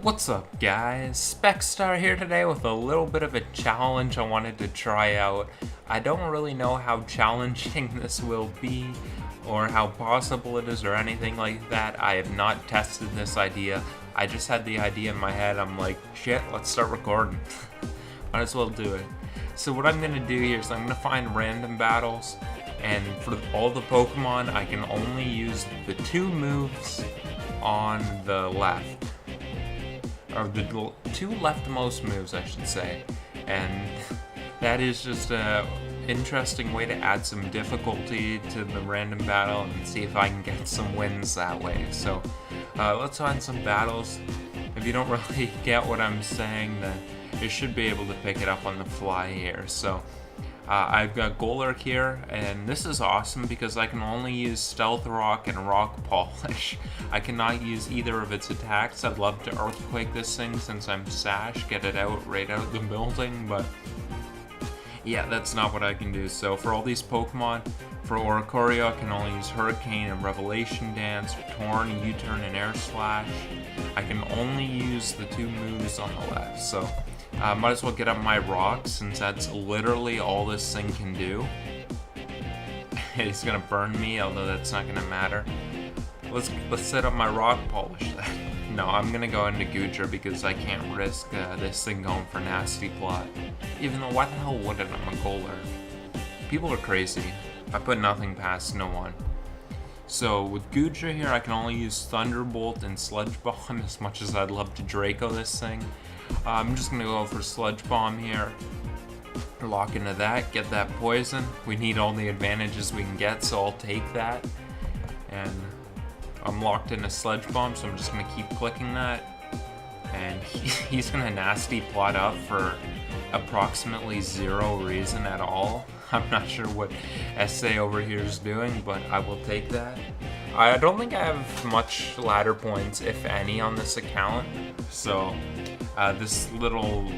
What's up, guys? Specstar here today with a little bit of a challenge I wanted to try out. I don't really know how challenging this will be or how possible it is or anything like that. I have not tested this idea. I just had the idea in my head. I'm like, shit, let's start recording. Might as well do it. So what I'm gonna do here is I'm gonna find random battles, and for all the Pokemon, I can only use the two moves on the left. Or the two leftmost moves, I should say. And that is just a interesting way to add some difficulty to the random battle and see if I can get some wins that way. So let's find some battles. If you don't really get what I'm saying, then you should be able to pick it up on the fly here. So I've got Golurk here, and this is awesome because I can only use Stealth Rock and Rock Polish. I cannot use either of its attacks. I'd love to Earthquake this thing since I'm Sash, get it out right out of the building, but yeah, that's not what I can do. So for all these Pokemon, for Oricorio, I can only use Hurricane and Revelation Dance, Torn, U-Turn, and Air Slash. I can only use the two moves on the left, so might as well get up my rock since that's literally all this thing can do. It's gonna burn me, although that's not gonna matter. Let's set up my rock polish then. No, I'm gonna go into Goodra because I can't risk this thing going for Nasty Plot. Even though, why the hell wouldn't? I'm a Golurk. People are crazy. I put nothing past no one. So with Goodra here, I can only use Thunderbolt and Sludge Bomb as much as I'd love to Draco this thing. I'm just gonna go for Sludge Bomb here. Lock into that, get that poison. We need all the advantages we can get, so I'll take that. And I'm locked into Sludge Bomb, so I'm just gonna keep clicking that. And he's gonna Nasty Plot up for approximately zero reason at all. I'm not sure what SA over here is doing, but I will take that. I don't think I have much ladder points, if any, on this account, so this little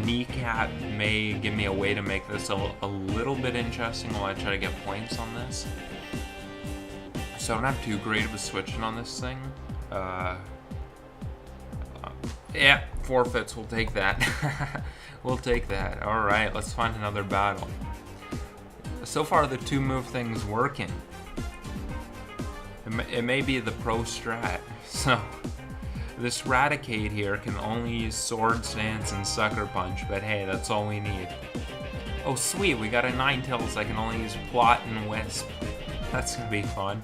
kneecap may give me a way to make this a little bit interesting while I try to get points on this. So I don't have too great of a switching on this thing. Yeah, forfeits, we'll take that. We'll take that. Alright, let's find another battle. So far the two move thing's working. It may be the pro strat. So this Raticate here can only use Swords Dance and Sucker Punch, but hey, that's all we need. Oh sweet, we got a Ninetales. I can only use Plot and Wisp. That's gonna be fun.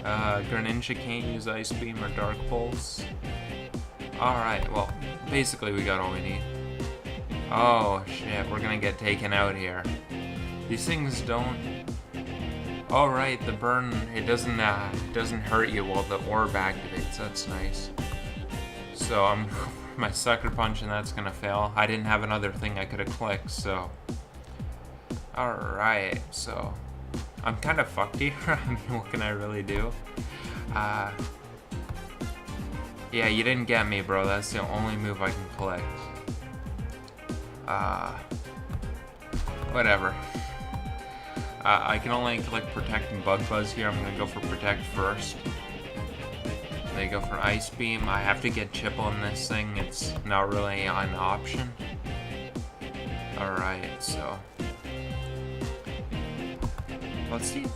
Greninja can't use Ice Beam or Dark Pulse. Alright, well, basically we got all we need. Oh shit, we're gonna get taken out here. These things don't... Alright, the burn, it doesn't hurt you while the orb activates. That's nice. So I'm my Sucker Punch and that's gonna fail. I didn't have another thing I could have clicked, so... Alright, so... I'm kind of fucked here. I mean, what can I really do? Yeah, you didn't get me, bro. That's the only move I can collect. Whatever. I can only click Protect and Bug Buzz here. I'm gonna go for Protect first. They go for Ice Beam. I have to get Chip on this thing. It's not really an option. Alright, so... Let's see.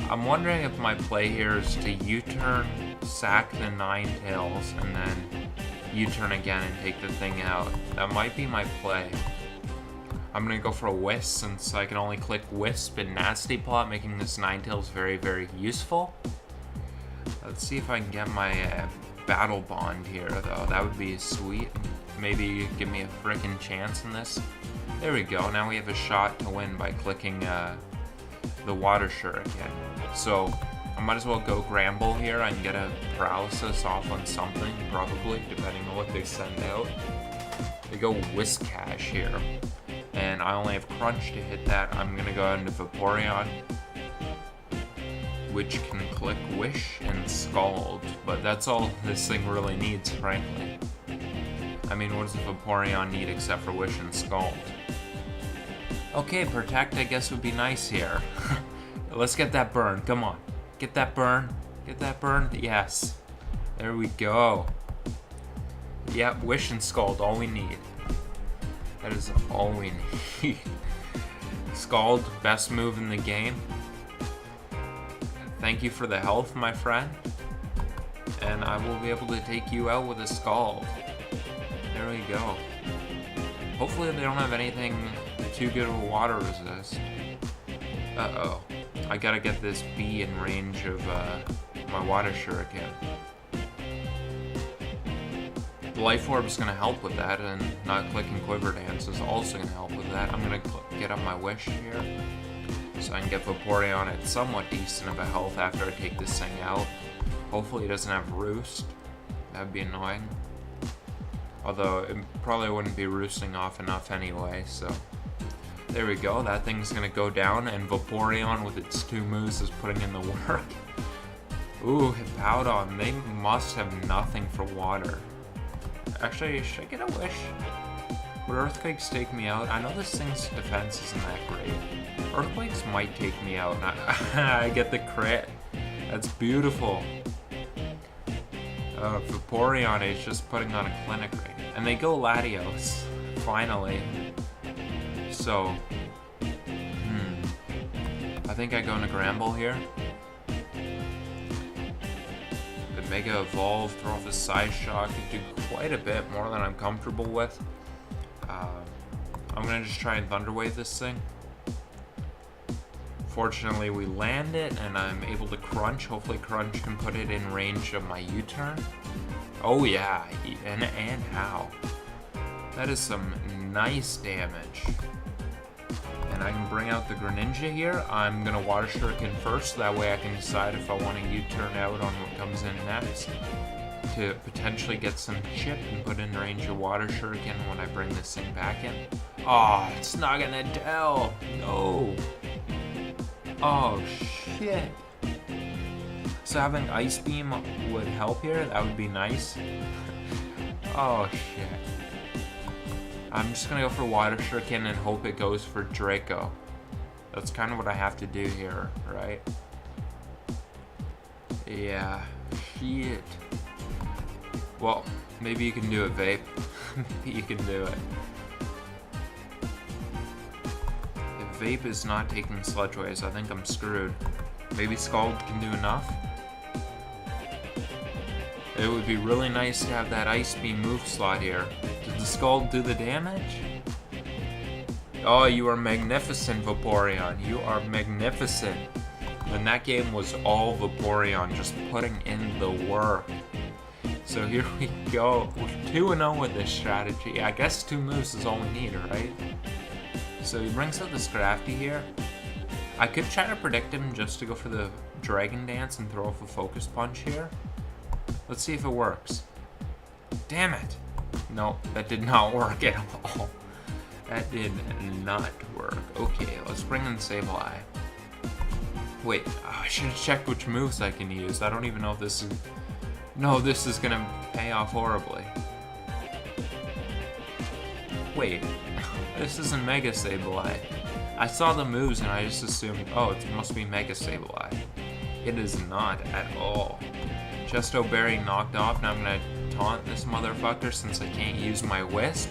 I'm wondering if my play here is to U-turn, sack the Ninetales, and then U-turn again and take the thing out. That might be my play. I'm gonna go for a Wisp since I can only click Wisp and Nasty Plot, making this Ninetales very, very useful. Let's see if I can get my Battle Bond here, though. That would be sweet. Maybe give me a frickin' chance in this. There we go. Now we have a shot to win by clicking the Water Shuriken. So I might as well go Gramble here and get a Paralysis off on something, probably, depending on what they send out. They go Whiscash here. And I only have Crunch to hit that. I'm gonna go into Vaporeon, which can click Wish and Scald, but that's all this thing really needs, frankly. I mean, what does a Vaporeon need except for Wish and Scald? Okay, Protect I guess would be nice here. Let's get that burn, come on. Get that burn, get that burn, yes. There we go. Yeah, Wish and Scald, all we need. That is all we need. Scald, best move in the game. Thank you for the health, my friend. And I will be able to take you out with a Scald. There we go. Hopefully they don't have anything too good with water resist. Uh-oh. I gotta get this bee in range of my water shuriken. The Life Orb is gonna help with that, and not clicking Quiver Dance is also gonna help with that. I'm gonna get up my Wish here, so I can get Vaporeon at somewhat decent of a health after I take this thing out. Hopefully it doesn't have Roost. That'd be annoying. Although it probably wouldn't be roosting off enough anyway, so... There we go, that thing's gonna go down, and Vaporeon with its 2 moves is putting in the work. Ooh, Hippowdon, they must have nothing for water. Actually, should I get a Wish? Would Earthquakes take me out? I know this thing's defense isn't that great. Earthquakes might take me out, and I get the crit. That's beautiful. Vaporeon is just putting on a clinic right now. And they go Latios, finally. So, I think I go into Gramble here. The Mega Evolve, throw off a Side Shock, could do quite a bit more than I'm comfortable with. I'm gonna just try and Thunder Wave this thing. Fortunately, we land it, and I'm able to Crunch. Hopefully Crunch can put it in range of my U-turn. Oh yeah, and how? That is some nice damage. And I can bring out the Greninja here. I'm gonna Water Shuriken first, so that way I can decide if I want to U-turn out on what comes in next. To potentially get some chip and put in range of Water Shuriken when I bring this thing back in. Oh, it's not gonna tell. No. Oh, shit. So having Ice Beam would help here. That would be nice. Oh, shit. I'm just gonna go for Water Shuriken and hope it goes for Draco. That's kind of what I have to do here, right? Yeah. Shit. Well, maybe you can do it, Vape. Maybe you can do it. If Vape is not taking Sludge Waves, I think I'm screwed. Maybe Scald can do enough? It would be really nice to have that Ice Beam move slot here. Did the Scald do the damage? Oh, you are magnificent, Vaporeon. You are magnificent. And that game was all Vaporeon, just putting in the work. So here we go. We're 2-0 with this strategy. I guess 2 moves is all we need, right? So he brings out the Scrafty here. I could try to predict him just to go for the Dragon Dance and throw off a Focus Punch here. Let's see if it works. Damn it! No, that did not work at all. That did not work. Okay, let's bring in Sableye. Wait, I should have checked which moves I can use. I don't even know if this is... No, this is gonna pay off horribly. Wait, this isn't Mega Sableye. I saw the moves and I just assumed, oh, it must be Mega Sableye. It is not at all. Chesto Berry knocked off, now I'm gonna taunt this motherfucker since I can't use my Wisp.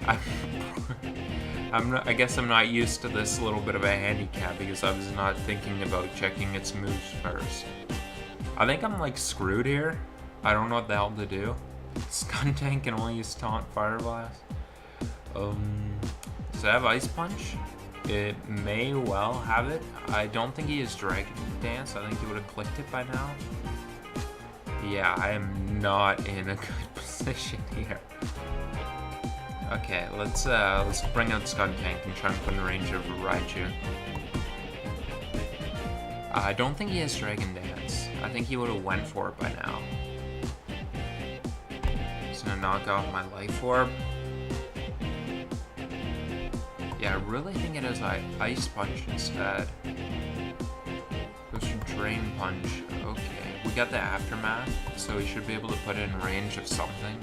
I guess I'm not used to this little bit of a handicap because I was not thinking about checking its moves first. I think I'm like screwed here. I don't know what the hell to do. Skuntank can only use Taunt Fire Blast. Does it have Ice Punch? It may well have it. I don't think he has Dragon Dance. I think he would have clicked it by now. Yeah, I am not in a good position here. Okay, let's bring out Skuntank and try and put in range of Raichu. I don't think he has Dragon Dance. I think he would have went for it by now. He's gonna knock off my Life Orb. Yeah, I really think it has Ice Punch instead. Goes for Drain Punch. Okay, we got the Aftermath, so we should be able to put it in range of something.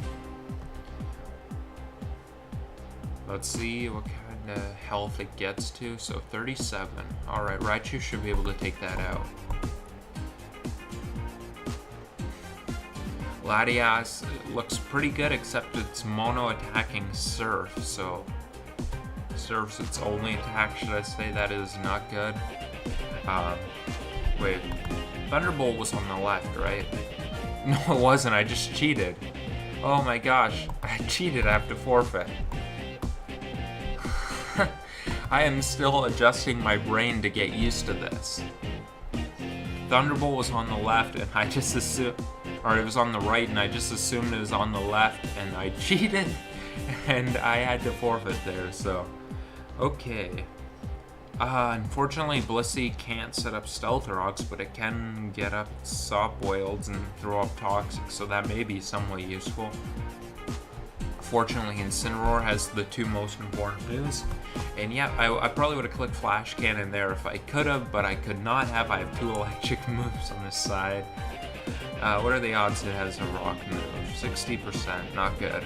Let's see what kind of health it gets to. So 37. Alright, Raichu should be able to take that out. Latias looks pretty good, except it's mono-attacking Surf, so Surf's its only attack, should I say. That is not good. Wait, Thunderbolt was on the left, right? No, it wasn't. I just cheated. Oh my gosh, I cheated. I have to forfeit. I am still adjusting my brain to get used to this. Thunderbolt was on the left, and I just assumed, or it was on the right, and I just assumed it was on the left, and I cheated, and I had to forfeit there, so, okay. Unfortunately, Blissey can't set up Stealth Rocks, but it can get up Sopwilds and throw up Toxic, so that may be somewhat useful. Fortunately, Incineroar has the two most important moves, and yeah, I probably would have clicked Flash Cannon there if I could have, but I could not have. I have two electric moves on this side. What are the odds it has a rock move? 60%, not good.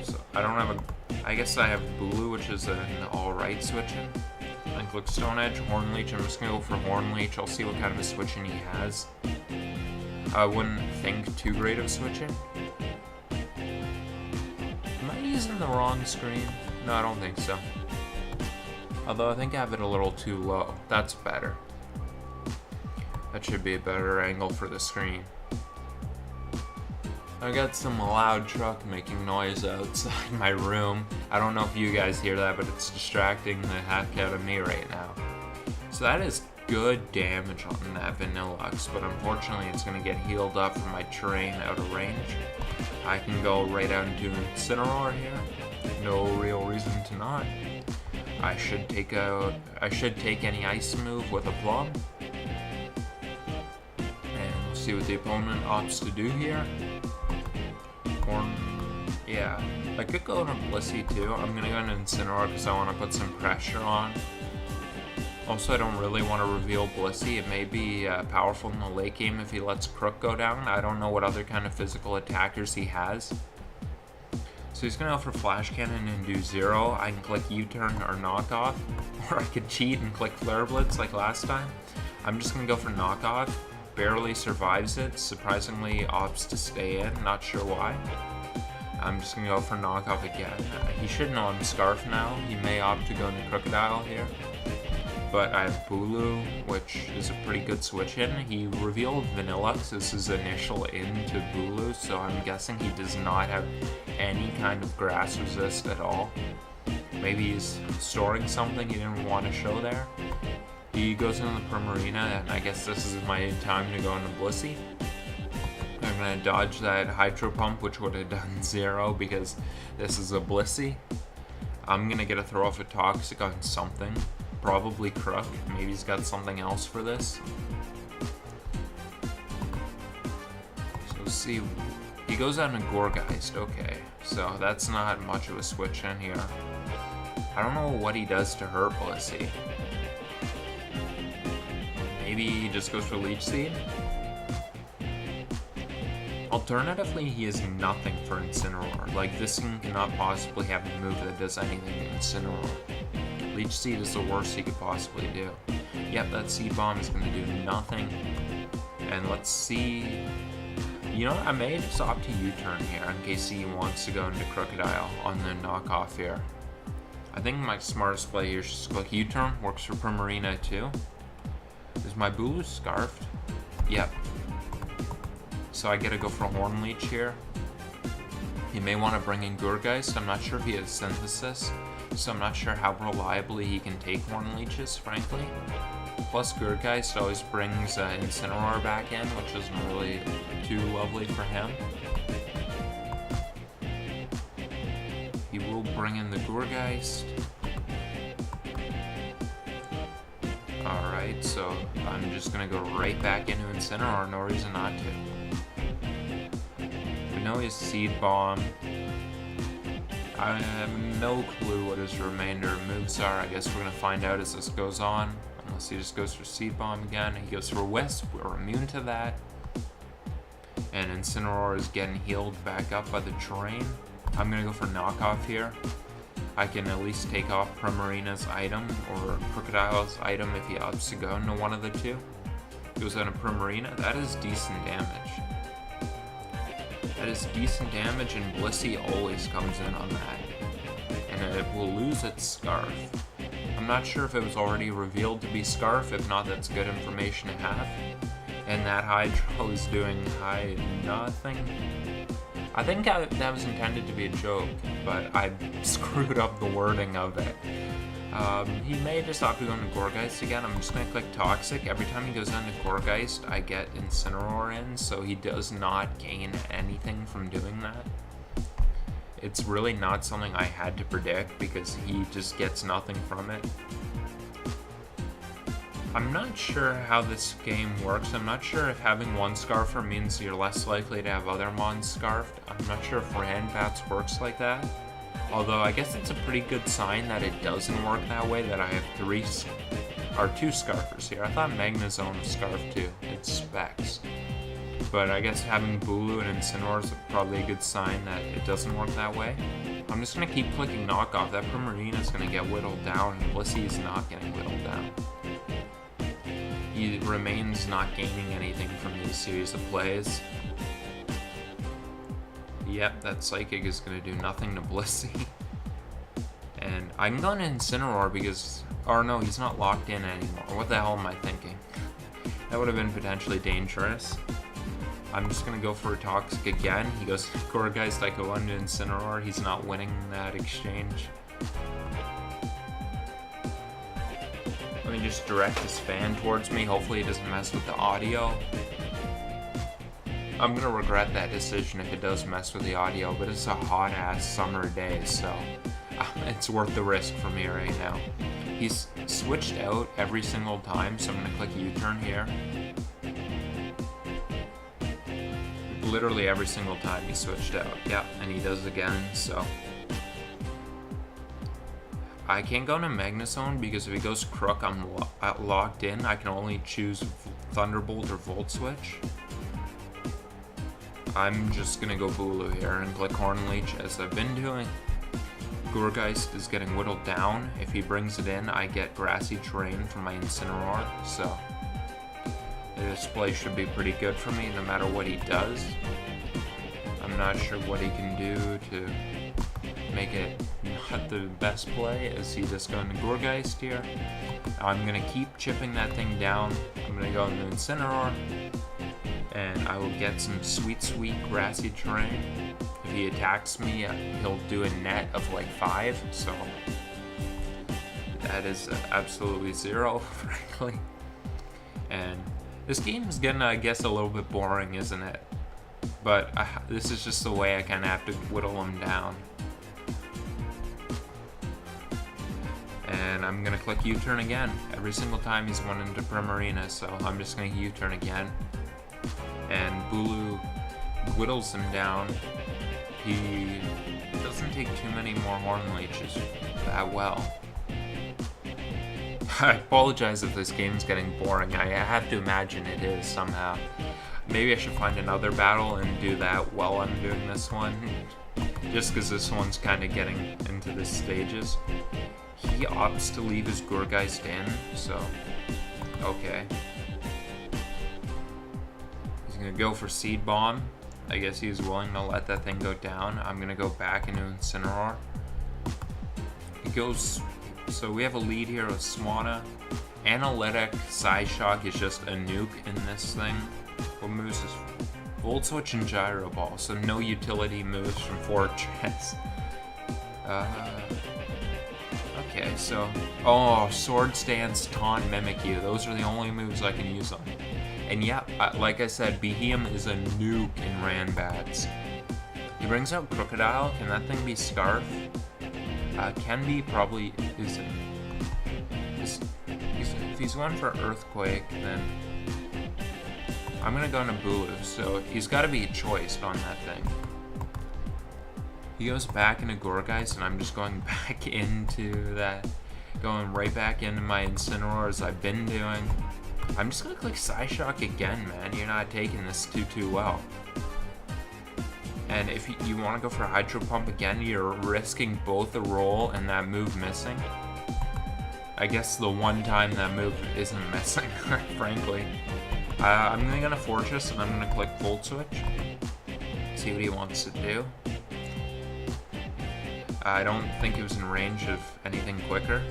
So I don't have a... I guess I have Bulu, which is an alright switch-in. I can click Stone Edge, Horn Leech. I'm just going to go for Horn Leech. I'll see what kind of a switch-in he has. I wouldn't think too great of switch-in. Am I using the wrong screen? No, I don't think so. Although I think I have it a little too low. That's better. That should be a better angle for the screen. I got some loud truck making noise outside my room. I don't know if you guys hear that, but it's distracting the heck out of me right now. So that is good damage on that Vanillux, but unfortunately it's going to get healed up from my terrain out of range. I can go right out into Incineroar here. No real reason to not. I should take any ice move with a Plum. And we'll see what the opponent opts to do here. Yeah, I could go into Blissey too. I'm gonna go into Incineroar because I want to put some pressure on. Also, I don't really want to reveal Blissey. It may be powerful in the late game if he lets Crook go down. I don't know what other kind of physical attackers he has. So he's gonna go for Flash Cannon and do 0. I can click U-turn or Knock Off, or I could cheat and click Flare Blitz like last time. I'm just gonna go for Knock Off. Barely survives it. Surprisingly opts to stay in. Not sure why. I'm just gonna go for Knock Off again. He should know I'm Scarf now. He may opt to go into Crocodile here. But I have Bulu, which is a pretty good switch-in. He revealed Vanillux as his initial into Bulu, so I'm guessing he does not have any kind of grass resist at all. Maybe he's storing something he didn't want to show there. He goes into the Primarina, and I guess this is my time to go into Blissey. I'm going to dodge that Hydro Pump, which would have done 0 because this is a Blissey. I'm going to get a throw off a Toxic on something. Probably Crook. Maybe he's got something else for this. So see, he goes out in Gourgeist. Okay, so that's not much of a switch in here. I don't know what he does to hurt Blissey. Maybe he just goes for Leech Seed? Alternatively, he has nothing for Incineroar. Like, this thing cannot possibly have a move that does anything to Incineroar. Leech Seed is the worst he could possibly do. Yep, that Seed Bomb is going to do nothing. And let's see... You know what, I may just opt to U-turn here in case he wants to go into Crocodile on the knockoff here. I think my smartest play here is just click U-turn. Works for Primarina too. Is my Bulu scarfed? Yep. So I gotta go for Horn Leech here. He may want to bring in Gourgeist. I'm not sure if he has Synthesis, so I'm not sure how reliably he can take Horn Leeches, frankly. Plus Gourgeist always brings Incineroar back in, which isn't really too lovely for him. He will bring in the Gourgeist. Alright, so I'm just gonna go right back into Incineroar, no reason not to. We know his Seed Bomb. I have no clue what his remainder moves are. I guess we're gonna find out as this goes on. Unless he just goes for Seed Bomb again. He goes for Wisp, we're immune to that. And Incineroar is getting healed back up by the terrain. I'm gonna go for Knockoff here. I can at least take off Primarina's item or Crocodile's item if he opts to go into one of the two. Goes on a Primarina. That is decent damage. That is decent damage, and Blissey always comes in on that. And it will lose its Scarf. I'm not sure if it was already revealed to be Scarf. If not, that's good information to have. And that Hydro is doing nothing. I think that was intended to be a joke, but I screwed up the wording of it. He may just opt to go into Gourgeist again. I'm just going to click Toxic. Every time he goes into Gourgeist, I get Incineroar in, so he does not gain anything from doing that. It's really not something I had to predict because he just gets nothing from it. I'm not sure how this game works. I'm not sure if having one Scarfer means you're less likely to have other Mons Scarfed. I'm not sure if Ranbats works like that. Although I guess it's a pretty good sign that it doesn't work that way, that I have two Scarfers here. I thought Magnezone was Scarfed too. It's Specs. But I guess having Bulu and Incineroar is probably a good sign that it doesn't work that way. I'm just going to keep clicking Knockoff. That Primarina is going to get whittled down, and Blissey is not getting whittled down. He remains not gaining anything from these series of plays. Yep, that Psychic is going to do nothing to Blissey. And I'm going to Incineroar because... Or no, he's not locked in anymore. What the hell am I thinking? That would have been potentially dangerous. I'm just going to go for a Toxic again. He goes Gourgeist, I go into Incineroar. He's not winning that exchange. Let me just direct his fan towards me. Hopefully it doesn't mess with the audio. I'm going to regret that decision if it does mess with the audio, but it's a hot-ass summer day, so it's worth the risk for me right now. He's switched out every single time, so I'm going to click U-turn here. Literally every single time he switched out. Yeah, and he does again, so... I can't go into Magnezone because if he goes Crook, I'm locked in. I can only choose Thunderbolt or Volt Switch. I'm just gonna go Bulu here and click Horn Leech as I've been doing. Gourgeist is getting whittled down. If he brings it in, I get Grassy Terrain from my Incineroar, so the display should be pretty good for me no matter what he does. I'm not sure what he can do to make it not the best play as he just going to Gourgeist here. I'm going to keep chipping that thing down. I'm going to go into Incineroar, and I will get some sweet, sweet Grassy Terrain. If he attacks me, he'll do a net of like 5, so that is absolutely 0, frankly. And this game is getting, I guess, a little bit boring, isn't it? But this is just the way I kind of have to whittle him down. And I'm going to click U-turn again. Every single time he's went into Primarina, so I'm just going to U-turn again. And Bulu whittles him down. He doesn't take too many more Horn Leeches that well. I apologize if this game's getting boring. I have to imagine it is somehow. Maybe I should find another battle and do that while I'm doing this one. Just because this one's kind of getting into the stages. He opts to leave his Gourgeist in, so okay. He's gonna go for Seed Bomb. I guess he's willing to let that thing go down. I'm gonna go back into Incineroar. He goes, so we have a lead here with Swanna. Analytic Psyshock is just a nuke in this thing. What moves is Volt Switch and Gyro Ball, so no utility moves from Fortress. Okay, so... Oh, Sword Stance, Taunt, Mimikyu. Those are the only moves I can use on him. And yeah, like I said, Behemoth is a nuke in Ranbats. He brings out Crocodile. Can that thing be Scarf? Can be, probably isn't. If he's going for Earthquake, then... I'm gonna go into Bulu, so he's gotta be choiced on that thing. He goes back into Gourgeist, and I'm just going back into that, going right back into my Incineroar as I've been doing. I'm just gonna click Psyshock again, man. You're not taking this too well. And if you want to go for Hydro Pump again, you're risking both the roll and that move missing. I guess the one time that move isn't missing, frankly. I'm gonna Fortress and I'm gonna click Volt Switch. See what he wants to do. I don't think he was in range of anything quicker.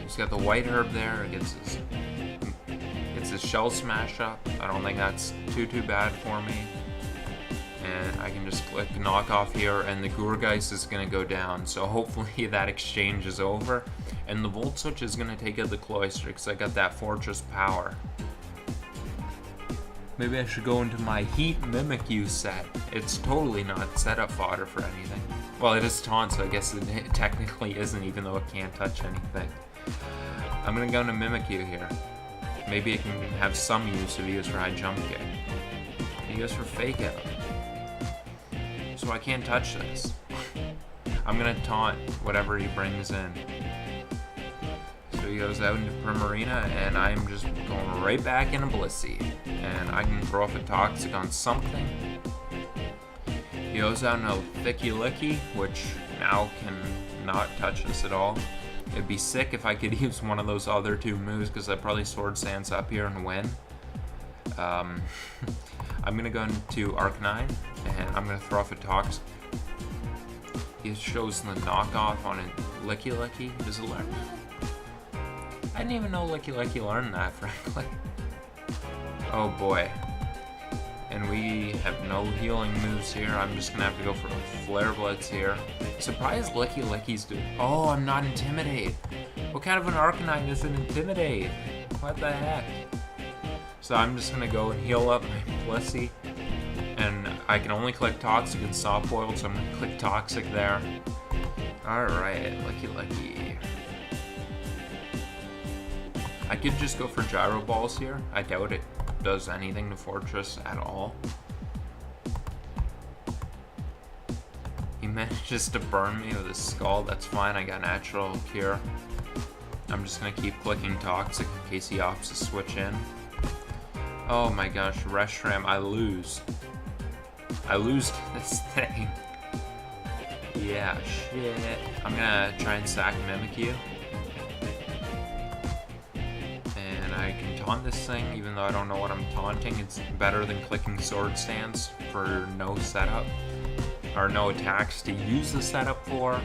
He's got the White Herb there. Gets his Shell Smash up. I don't think that's too bad for me. And I can just click Knock Off here, and the Gourgeist is gonna go down. So hopefully that exchange is over, and the Volt Switch is gonna take out the Cloyster because I got that Fortress power. Maybe I should go into my Heat Mimikyu set. It's totally not setup fodder for anything. Well, it is taunt, so I guess it technically isn't, even though it can't touch anything. I'm gonna go into Mimikyu here. Maybe it can have some use if he goes for High Jump Kick. He goes for Fake Out. So I can't touch this. I'm gonna taunt whatever he brings in. So he goes out into Primarina, and I'm just going right back into Blissey. And I can throw off a Toxic on something. He goes out into Thicky Licky, which now can not touch this at all. It'd be sick if I could use one of those other two moves, because I'd probably Sword Stance up here and win. I'm gonna go into Arcanine, and I'm gonna throw off a Toxic. He shows the knockoff on a Licky Licky. Does it learn? I didn't even know Licky Licky learned that, frankly. Oh boy. And we have no healing moves here. I'm just gonna have to go for a Flare Blitz here. Surprised Licky Licky's doing. Oh, I'm not Intimidate. What kind of an Arcanine isn't Intimidate? What the heck? So I'm just gonna go and heal up my Blissey. And I can only click Toxic and Soft Boiled, so I'm gonna click Toxic there. Alright, Licky Licky. I could just go for Gyro Balls here. I doubt it does anything to Fortress at all. He manages to burn me with his Skull. That's fine, I got Natural Cure. I'm just gonna keep clicking Toxic in case he opts to switch in. Oh my gosh, Reshiram, I lose. I lose this thing. Yeah, shit. I'm gonna try and sack Mimikyu. And I can taunt this thing, even though I don't know what I'm taunting. It's better than clicking Sword Stance for no setup, or no attacks to use the setup for.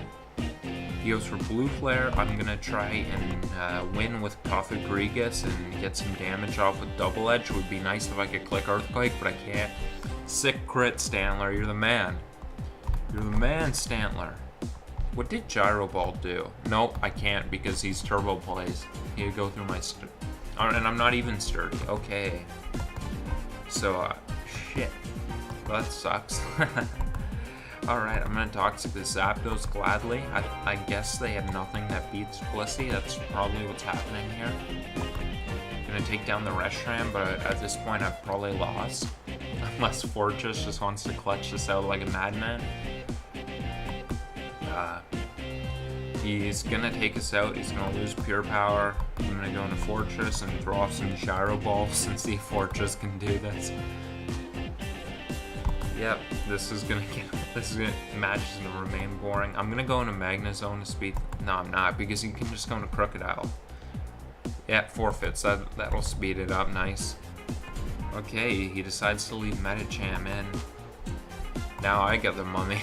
He goes for Blue Flare. I'm gonna try and win with Cofagrigus and get some damage off with Double Edge. Would be nice if I could click Earthquake, but I can't. Sick crit, Stantler. You're the man. You're the man, Stantler. What did Gyro Ball do? Nope, I can't because he's Turbo Plays. He'd go through my and I'm not even sturdy. Okay. So, shit. Well, that sucks. Alright, I'm gonna Toxic the Zapdos gladly. I guess they have nothing that beats Blissey. That's probably what's happening here. Gonna take down the Reshiram, but at this point I've probably lost. Unless Fortress just wants to clutch this out like a madman. He's gonna take us out. He's gonna lose Pure Power. I'm gonna go into Fortress and throw off some Gyro Balls and see if Fortress can do this. Yep, this is gonna match is gonna remain boring. I'm gonna go into Magnezone to speed. No, I'm not, because you can just go into Crocodile. Yeah, forfeits. That'll speed it up nice. Okay, he decides to leave Medicham in. Now I got the Mummy.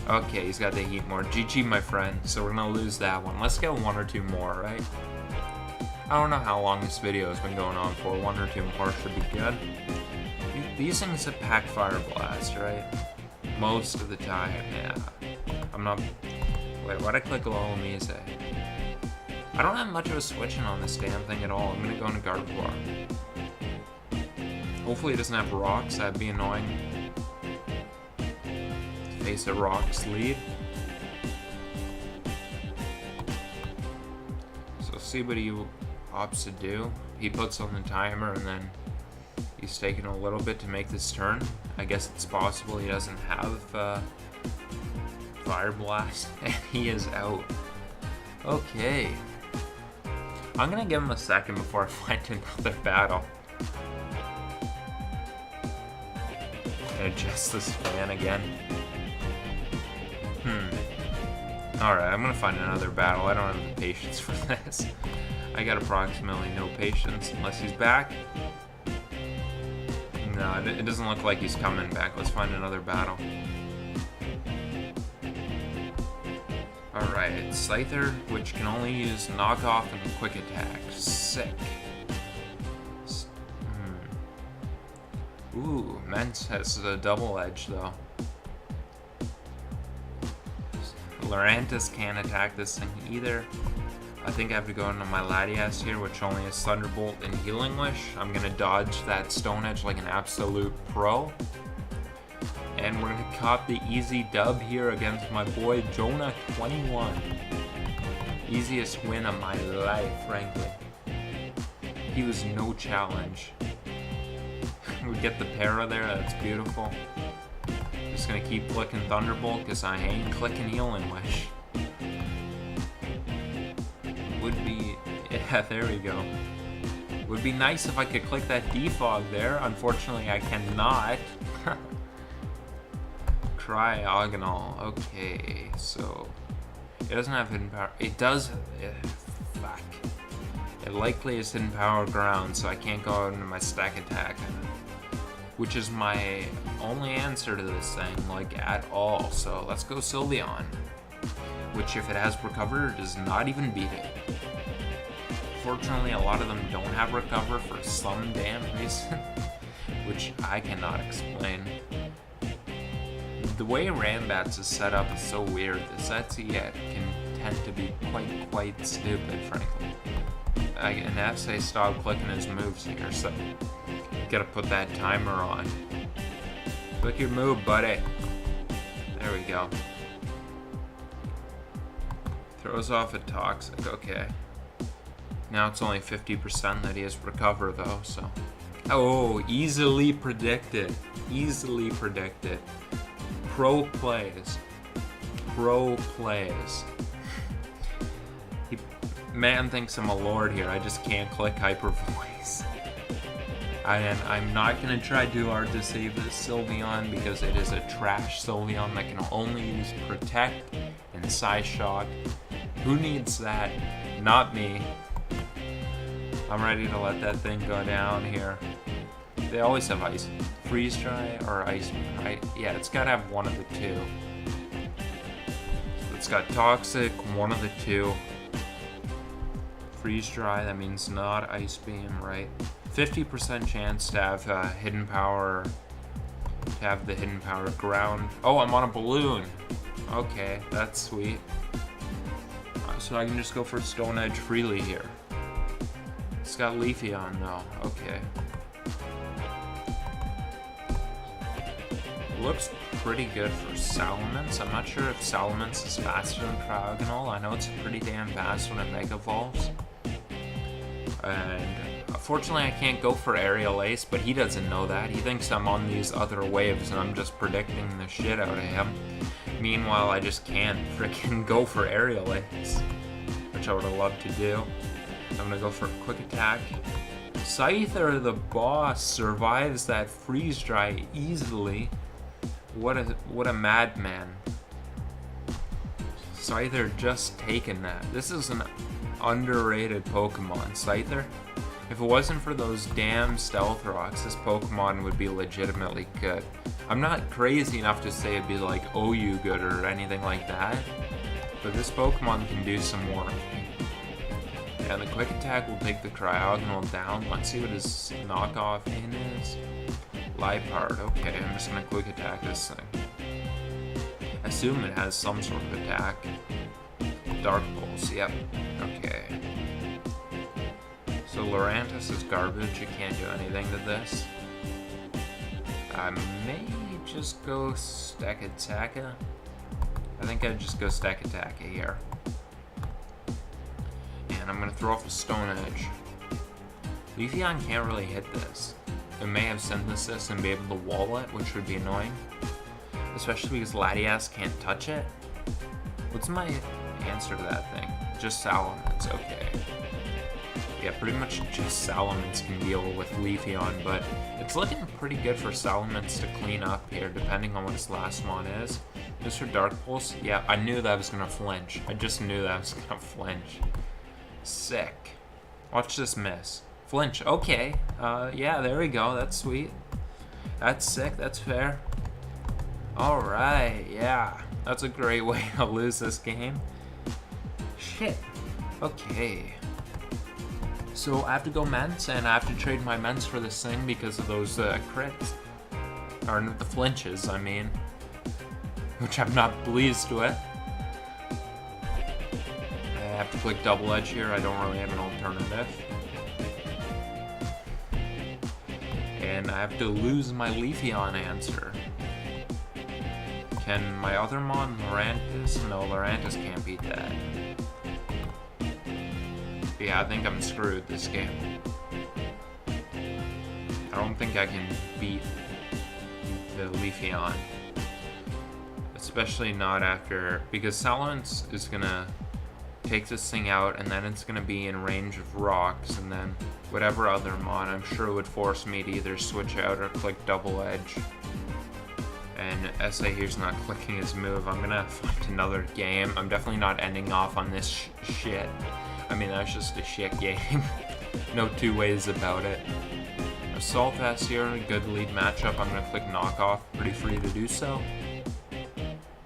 Okay, he's got the Heatmor. GG, my friend. So we're gonna lose that one. Let's get one or two more, right? I don't know how long this video has been going on for. One or two more should be good. These things have pack Fire Blast, right? Most of the time, yeah. I'm not... Wait, why'd I click Alomise? I don't have much of a switching on this damn thing at all. I'm gonna go into Gardevoir. Hopefully it doesn't have rocks, that'd be annoying. Face a rocks lead. So see what he opts to do. He puts on the timer and then he's taking a little bit to make this turn. I guess it's possible he doesn't have Fire Blast and he is out. Okay. I'm gonna give him a second before I find another battle. Adjust this fan again. Alright, I'm gonna find another battle. I don't have the patience for this. I got approximately no patience unless he's back. No, it doesn't look like he's coming back. Let's find another battle. Alright, Scyther, which can only use knockoff and quick attack. Sick. Ooh, Mence has a double edge though. Lurantis can't attack this thing either. I think I have to go into my Latias here, which only has Thunderbolt and Healing Wish. I'm gonna dodge that Stone Edge like an absolute pro. And we're gonna cop the easy dub here against my boy Jonah 21. Easiest win of my life, frankly. He was no challenge. We get the para there, that's beautiful. Just gonna keep clicking Thunderbolt because I ain't clicking Healing Wish. Would be, yeah, there we go. Would be nice if I could click that defog there. Unfortunately, I cannot. Cryogonal. Okay, so it doesn't have hidden power. It does. Fuck. It likely is hidden power ground, so I can't go out into my stack attack, which is my only answer to this thing, like at all. So let's go Sylveon, which if it has Recover, does not even beat it. Fortunately, a lot of them don't have Recover for some damn reason, which I cannot explain. The way Rambats is set up is so weird. The sets you get can tend to be quite stupid, frankly. And F-Say stopped clicking his moves here, so you gotta put that timer on. Click your move, buddy. There we go. Throws off a Toxic, okay. Now it's only 50% that he has Recover though, so. Oh, easily predicted. Easily predicted. Pro plays. Pro plays. Man thinks I'm a lord here. I just can't click Hyper Voice. And I'm not going to try too hard to save this Sylveon because it is a trash Sylveon that can only use Protect and Psyshock. Who needs that? Not me. I'm ready to let that thing go down here. They always have Ice. Freeze Dry or Ice, right? Yeah, it's got to have one of the two. So it's got Toxic, one of the two. Freeze Dry, that means not Ice Beam, right? 50% chance to have Hidden Power, to have the Hidden Power Ground. Oh, I'm on a balloon. Okay, that's sweet. So I can just go for Stone Edge freely here. It's got Leafeon though, okay. Looks pretty good for Salamence. I'm not sure if Salamence is faster than Cryogonal. I know it's pretty damn fast when it Mega Evolves. And unfortunately I can't go for Aerial Ace, but he doesn't know that. He thinks I'm on these other waves and I'm just predicting the shit out of him. Meanwhile, I just can't freaking go for Aerial Ace, which I would have loved to do. I'm gonna go for a Quick Attack. Scyther, the boss, survives that Freeze Dry easily. What a madman. Scyther just taken that. This is an underrated Pokemon, Scyther. If it wasn't for those damn Stealth Rocks, this Pokemon would be legitimately good. I'm not crazy enough to say it'd be like OU good or anything like that, but this Pokemon can do some work. And the Quick Attack will take the Cryogonal down. Let's see what his knockoff in is. Liepard, okay, I'm just gonna Quick Attack this thing. I assume it has some sort of attack. Dark Pulse, yep, okay. So Lurantis is garbage, you can't do anything to this. I may just go Stakataka. I think I'd just go Stakataka here. And I'm gonna throw off a Stone Edge. Leafeon can't really hit this. It may have Synthesis and be able to wall it, which would be annoying. Especially because Latias can't touch it. What's my answer to that thing? Just Salamence, okay. Yeah, pretty much just Salamence can deal with Leafeon, but it's looking pretty good for Salamence to clean up here, depending on what his last mon is. Mr. Dark Pulse, yeah, I knew that was gonna flinch. I just knew that was gonna flinch. Sick. Watch this miss. Flinch. Okay. Yeah, there we go. That's sweet. That's sick. That's fair. Alright, yeah. That's a great way to lose this game. Shit. Okay. So I have to go Ments, and I have to trade my Ments for this thing because of those crits. Or the flinches, I mean. Which I'm not pleased with. I have to click double edge here. I don't really have an alternative. And I have to lose my Leafeon answer. Can my other mon, Lurantis? No, Lurantis can't beat that. Yeah, I think I'm screwed this game. I don't think I can beat the Leafeon. Especially not after... Because Salamence is gonna take this thing out, and then it's gonna be in range of rocks, and then whatever other mon, I'm sure would force me to either switch out or click double edge. And SA here's not clicking his move. I'm gonna find another game. I'm definitely not ending off on this shit. I mean, that's just a shit game. No two ways about it. Assault Vest here, a good lead matchup. I'm gonna click knockoff, pretty free to do so.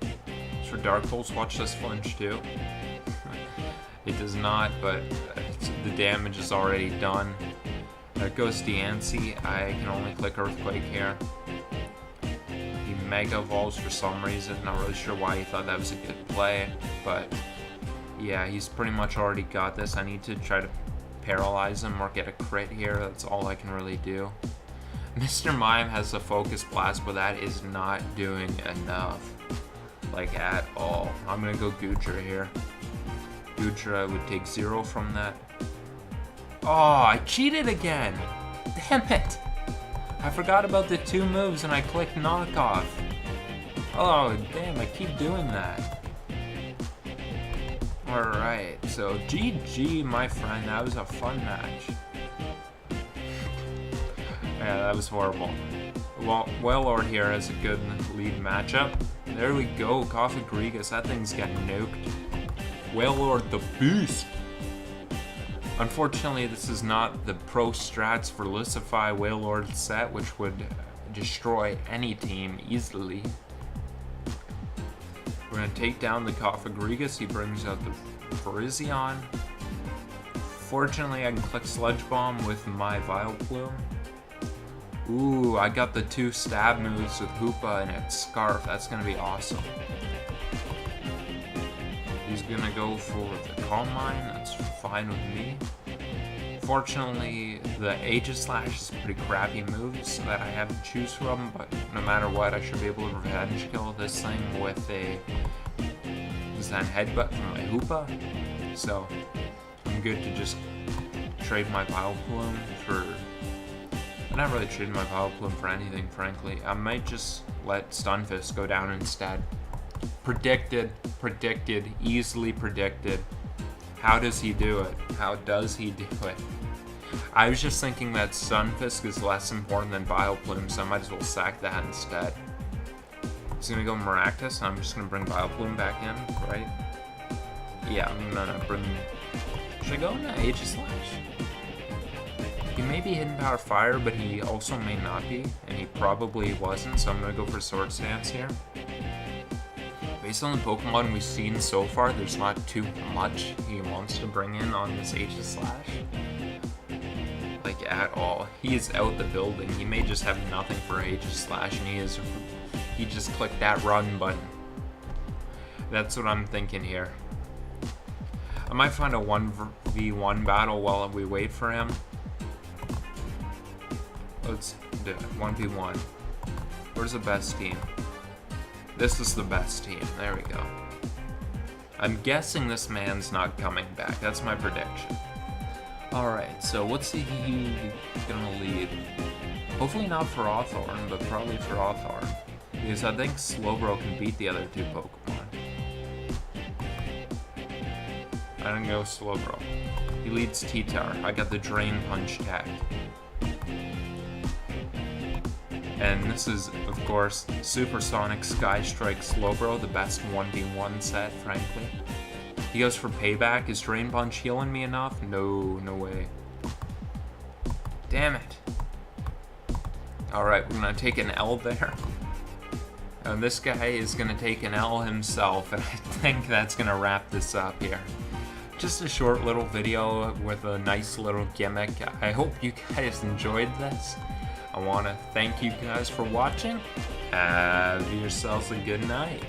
As for Dark Pulse, watch this flinch too. It does not, but the damage is already done. There goes Diancie. I can only click Earthquake here. He Mega Evolves for some reason. Not really sure why he thought that was a good play, but yeah, he's pretty much already got this. I need to try to paralyze him or get a crit here. That's all I can really do. Mr. Mime has a Focus Blast, but that is not doing enough. Like, at all. I'm gonna go Goodra here. Goodra would take 0 from that. Oh, I cheated again! Damn it! I forgot about the 2 moves and I clicked knockoff. Oh, damn, I keep doing that. Alright, so GG, my friend. That was a fun match. Yeah, that was horrible. Well, Wailord here has a good lead matchup. There we go, Cofagrigus. That thing's getting nuked. Wailord the Beast! Unfortunately, this is not the pro strats for Licify Wailord set, which would destroy any team easily. We're going to take down the Cofagrigus. He brings out the Virizion. Fortunately, I can click Sludge Bomb with my Vileplume. Ooh, I got the 2 stab moves with Hoopa and its Scarf. That's going to be awesome. He's gonna go for the Calm Mind, that's fine with me. Fortunately, the Aegislash is a pretty crappy moves that I have to choose from, but no matter what, I should be able to revenge kill this thing with a Zen Headbutt from my Hoopa. So, I'm good to just trade my Vileplume for... I'm not really trading my Vileplume for anything, frankly. I might just let Stunfisk go down instead. Predicted, easily predicted. How does he do it? How does he do it? I was just thinking that Stunfisk is less important than Vileplume, so I might as well sack that instead. He's gonna go Maractus, and I'm just gonna bring Vileplume back in, right? Yeah, I'm gonna bring... Should I go into Aegislash? He may be Hidden Power Fire, but he also may not be, and he probably wasn't, so I'm gonna go for Swords Dance here. Based on the Pokemon we've seen so far, there's not too much he wants to bring in on this Aegislash. Like, at all. He is out the building. He may just have nothing for Aegislash, and he just clicked that run button. That's what I'm thinking here. I might find a 1v1 battle while we wait for him. Let's do it. 1v1. Where's the best team? This is the best team. There we go. I'm guessing this man's not coming back. That's my prediction. Alright, so what's he gonna lead? Hopefully not for Hawthorne, but probably for Hawthorne. Because I think Slowbro can beat the other 2 Pokemon. I didn't go Slowbro. He leads T-Tower. I got the Drain Punch tag. And this is, of course, Supersonic Sky Strike Slowbro, the best 1v1 set, frankly. He goes for Payback. Is Drain Punch healing me enough? No, no way. Damn it. Alright, we're gonna take an L there. And this guy is gonna take an L himself, and I think that's gonna wrap this up here. Just a short little video with a nice little gimmick. I hope you guys enjoyed this. I want to thank you guys for watching. Have yourselves a good night.